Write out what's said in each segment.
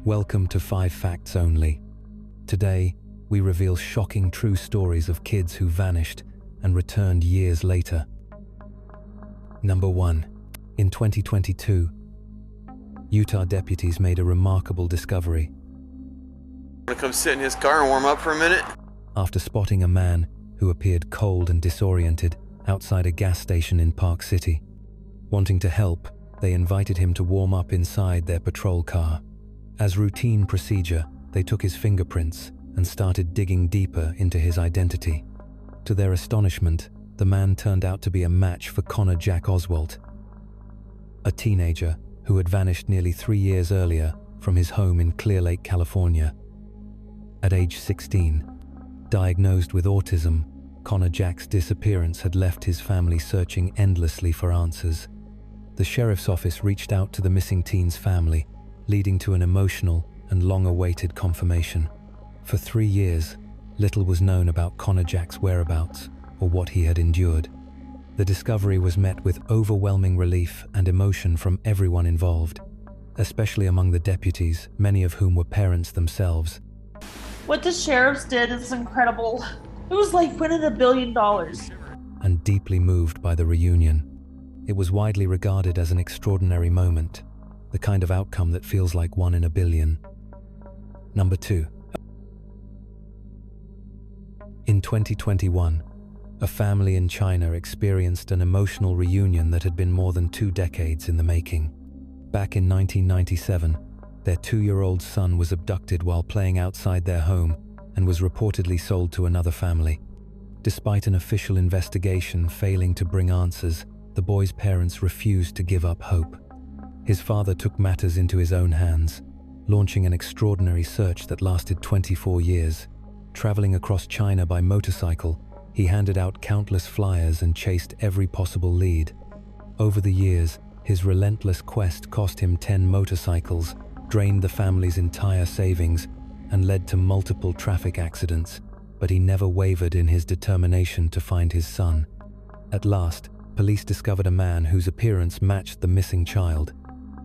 Welcome to 5 Facts Only. Today, we reveal shocking true stories of kids who vanished and returned years later. Number 1. In 2022, Utah deputies made a remarkable discovery. Want to come sit in his car and warm up for a minute? After spotting a man who appeared cold and disoriented outside a gas station in Park City. Wanting to help, they invited him to warm up inside their patrol car. As routine procedure, they took his fingerprints and started digging deeper into his identity. To their astonishment, the man turned out to be a match for Connor Jack Oswalt, a teenager who had vanished nearly 3 years earlier from his home in Clear Lake, California. At age 16, diagnosed with autism, Connor Jack's disappearance had left his family searching endlessly for answers. The sheriff's office reached out to the missing teen's family, leading to an emotional and long-awaited confirmation. For 3 years, little was known about Connor Jack's whereabouts or what he had endured. The discovery was met with overwhelming relief and emotion from everyone involved, especially among the deputies, many of whom were parents themselves. What the sheriffs did is incredible. It was like winning $1 billion. And deeply moved by the reunion. It was widely regarded as an extraordinary moment, the kind of outcome that feels like 1 in a billion. Number 2. In 2021, a family in China experienced an emotional reunion that had been more than 2 decades in the making. Back in 1997, their 2-year-old son was abducted while playing outside their home and was reportedly sold to another family. Despite an official investigation failing to bring answers, the boy's parents refused to give up hope. His father took matters into his own hands, launching an extraordinary search that lasted 24 years. Traveling across China by motorcycle, he handed out countless flyers and chased every possible lead. Over the years, his relentless quest cost him 10 motorcycles, drained the family's entire savings, and led to multiple traffic accidents, but he never wavered in his determination to find his son. At last, police discovered a man whose appearance matched the missing child.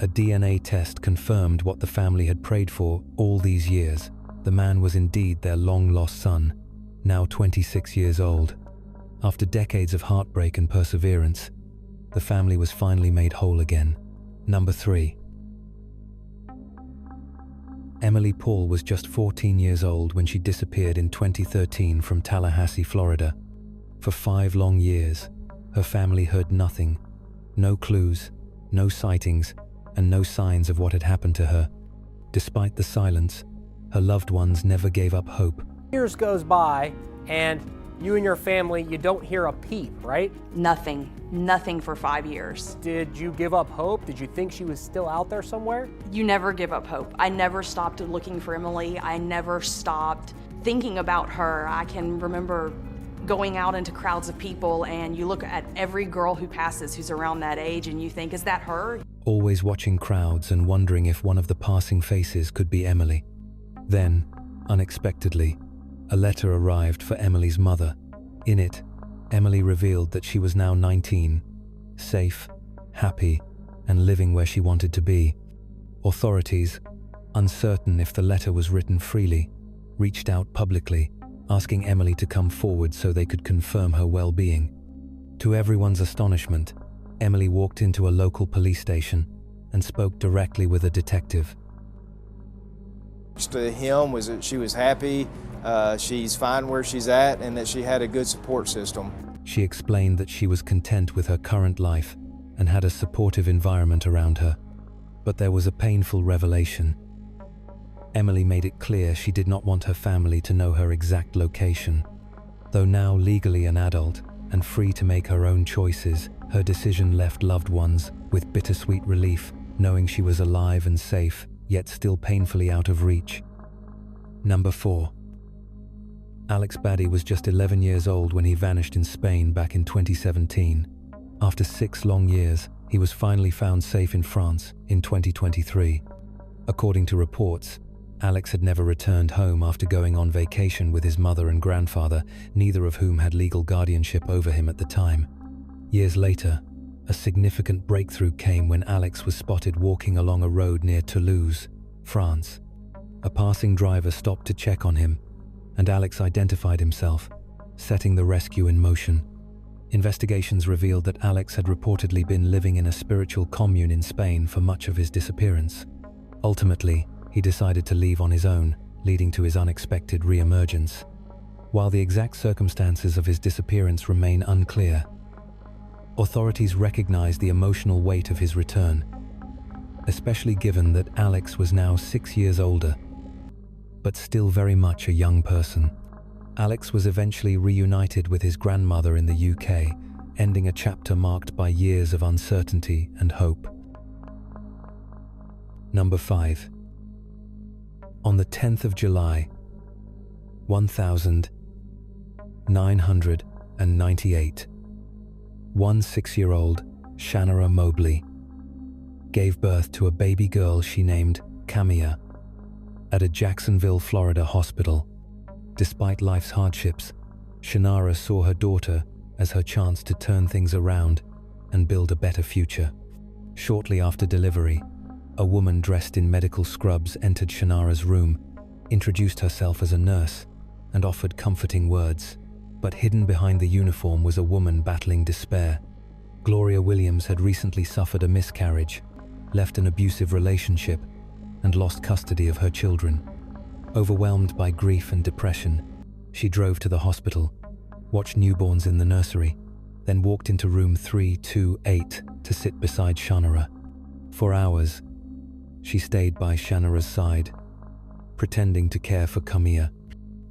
A DNA test confirmed what the family had prayed for all these years. The man was indeed their long-lost son, now 26 years old. After decades of heartbreak and perseverance, the family was finally made whole again. Number 3. Emily Paul was just 14 years old when she disappeared in 2013 from Tallahassee, Florida. For 5 long years, her family heard nothing, no clues, no sightings, and no signs of what had happened to her. Despite the silence, her loved ones never gave up hope. Years goes by, and you and your family, you don't hear a peep, right? Nothing for 5 years. Did you give up hope? Did you think she was still out there somewhere? You never give up hope. I never stopped looking for Emily. I never stopped thinking about her. I can remember going out into crowds of people, and you look at every girl who passes who's around that age, and you think, is that her? Always watching crowds and wondering if one of the passing faces could be Emily. Then, unexpectedly, a letter arrived for Emily's mother. In it, Emily revealed that she was now 19, safe, happy, and living where she wanted to be. Authorities, uncertain if the letter was written freely, reached out publicly, asking Emily to come forward so they could confirm her well-being. To everyone's astonishment, Emily walked into a local police station and spoke directly with a detective. To him was that she was happy, she's fine where she's at, and that she had a good support system. She explained that she was content with her current life and had a supportive environment around her. But there was a painful revelation. Emily made it clear she did not want her family to know her exact location. Though now legally an adult and free to make her own choices, her decision left loved ones with bittersweet relief, knowing she was alive and safe, yet still painfully out of reach. Number 4. Alex Baddy was just 11 years old when he vanished in Spain back in 2017. After 6 long years, he was finally found safe in France in 2023. According to reports, Alex had never returned home after going on vacation with his mother and grandfather, neither of whom had legal guardianship over him at the time. Years later, a significant breakthrough came when Alex was spotted walking along a road near Toulouse, France. A passing driver stopped to check on him, and Alex identified himself, setting the rescue in motion. Investigations revealed that Alex had reportedly been living in a spiritual commune in Spain for much of his disappearance. Ultimately, he decided to leave on his own, leading to his unexpected re-emergence. While the exact circumstances of his disappearance remain unclear, authorities recognize the emotional weight of his return, especially given that Alex was now 6 years older, but still very much a young person. Alex was eventually reunited with his grandmother in the UK, ending a chapter marked by years of uncertainty and hope. Number 5. On the 10th of July, 1998, one 6-year-old, Shanara Mobley, gave birth to a baby girl she named Camilla at a Jacksonville, Florida hospital. Despite life's hardships, Shanara saw her daughter as her chance to turn things around and build a better future. Shortly after delivery, a woman dressed in medical scrubs entered Shanara's room, introduced herself as a nurse, and offered comforting words. But hidden behind the uniform was a woman battling despair. Gloria Williams had recently suffered a miscarriage, left an abusive relationship, and lost custody of her children. Overwhelmed by grief and depression, she drove to the hospital, watched newborns in the nursery, then walked into room 328 to sit beside Shanara. For hours, she stayed by Shanara's side, pretending to care for Camilla.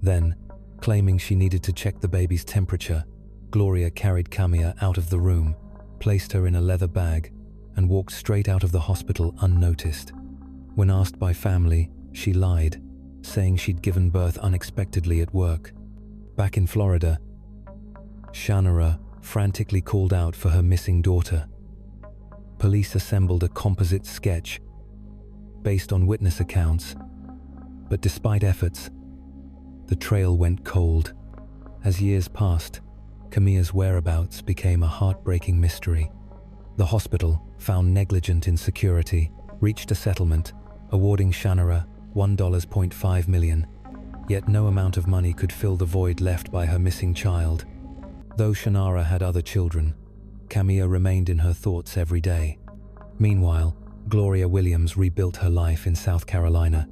Then, claiming she needed to check the baby's temperature, Gloria carried Camilla out of the room, placed her in a leather bag, and walked straight out of the hospital unnoticed. When asked by family, she lied, saying she'd given birth unexpectedly at work. Back in Florida, Shanara frantically called out for her missing daughter. Police assembled a composite sketch based on witness accounts, but despite efforts, the trail went cold. As years passed, Camilla's whereabouts became a heartbreaking mystery. The hospital, found negligent in security, reached a settlement, awarding Shanara $1.5 million. Yet no amount of money could fill the void left by her missing child. Though Shanara had other children, Camilla remained in her thoughts every day. Meanwhile, Gloria Williams rebuilt her life in South Carolina.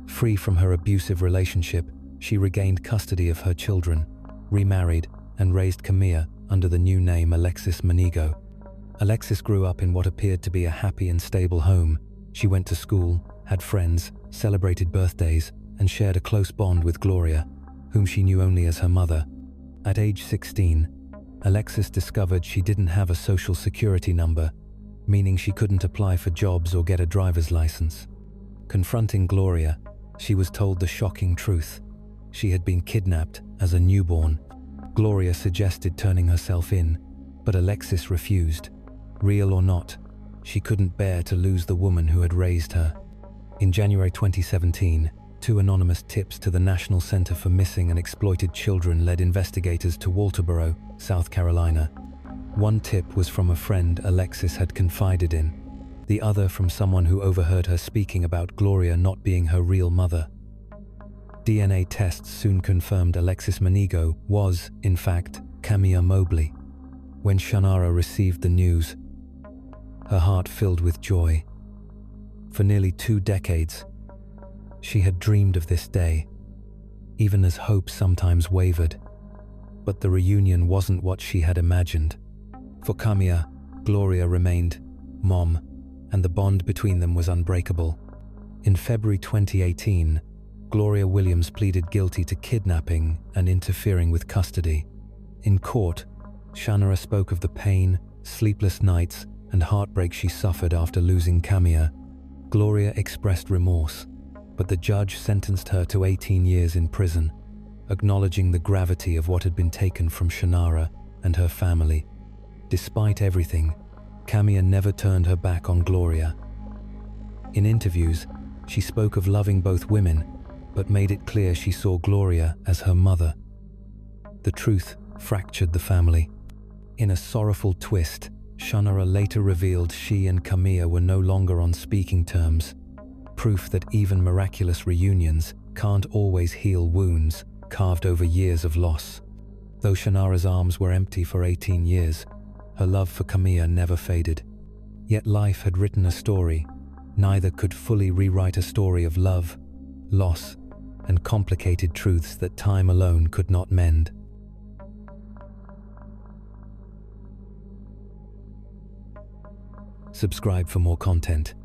Free from her abusive relationship, she regained custody of her children, remarried, and raised Camilla under the new name Alexis Manigo. Alexis grew up in what appeared to be a happy and stable home. She went to school, had friends, celebrated birthdays, and shared a close bond with Gloria, whom she knew only as her mother. At age 16, Alexis discovered she didn't have a social security number, meaning she couldn't apply for jobs or get a driver's license. Confronting Gloria, she was told the shocking truth. She had been kidnapped as a newborn. Gloria suggested turning herself in, but Alexis refused. Real or not, she couldn't bear to lose the woman who had raised her. In January 2017, 2 anonymous tips to the National Center for Missing and Exploited Children led investigators to Walterboro, South Carolina. One tip was from a friend Alexis had confided in, the other from someone who overheard her speaking about Gloria not being her real mother. DNA tests soon confirmed Alexis Manigo was, in fact, Camilla Mobley. When Shanara received the news, her heart filled with joy. For nearly 2 decades, she had dreamed of this day, even as hope sometimes wavered. But the reunion wasn't what she had imagined. For Camilla, Gloria remained mom, and the bond between them was unbreakable. In February 2018, Gloria Williams pleaded guilty to kidnapping and interfering with custody. In court, Shanara spoke of the pain, sleepless nights, and heartbreak she suffered after losing Camilla. Gloria expressed remorse, but the judge sentenced her to 18 years in prison, acknowledging the gravity of what had been taken from Shanara and her family. Despite everything, Camilla never turned her back on Gloria. In interviews, she spoke of loving both women, but made it clear she saw Gloria as her mother. The truth fractured the family. In a sorrowful twist, Shanara later revealed she and Camilla were no longer on speaking terms, proof that even miraculous reunions can't always heal wounds carved over years of loss. Though Shannara's arms were empty for 18 years, her love for Camilla never faded. Yet life had written a story. Neither could fully rewrite a story of love, loss, and complicated truths that time alone could not mend. Subscribe for more content.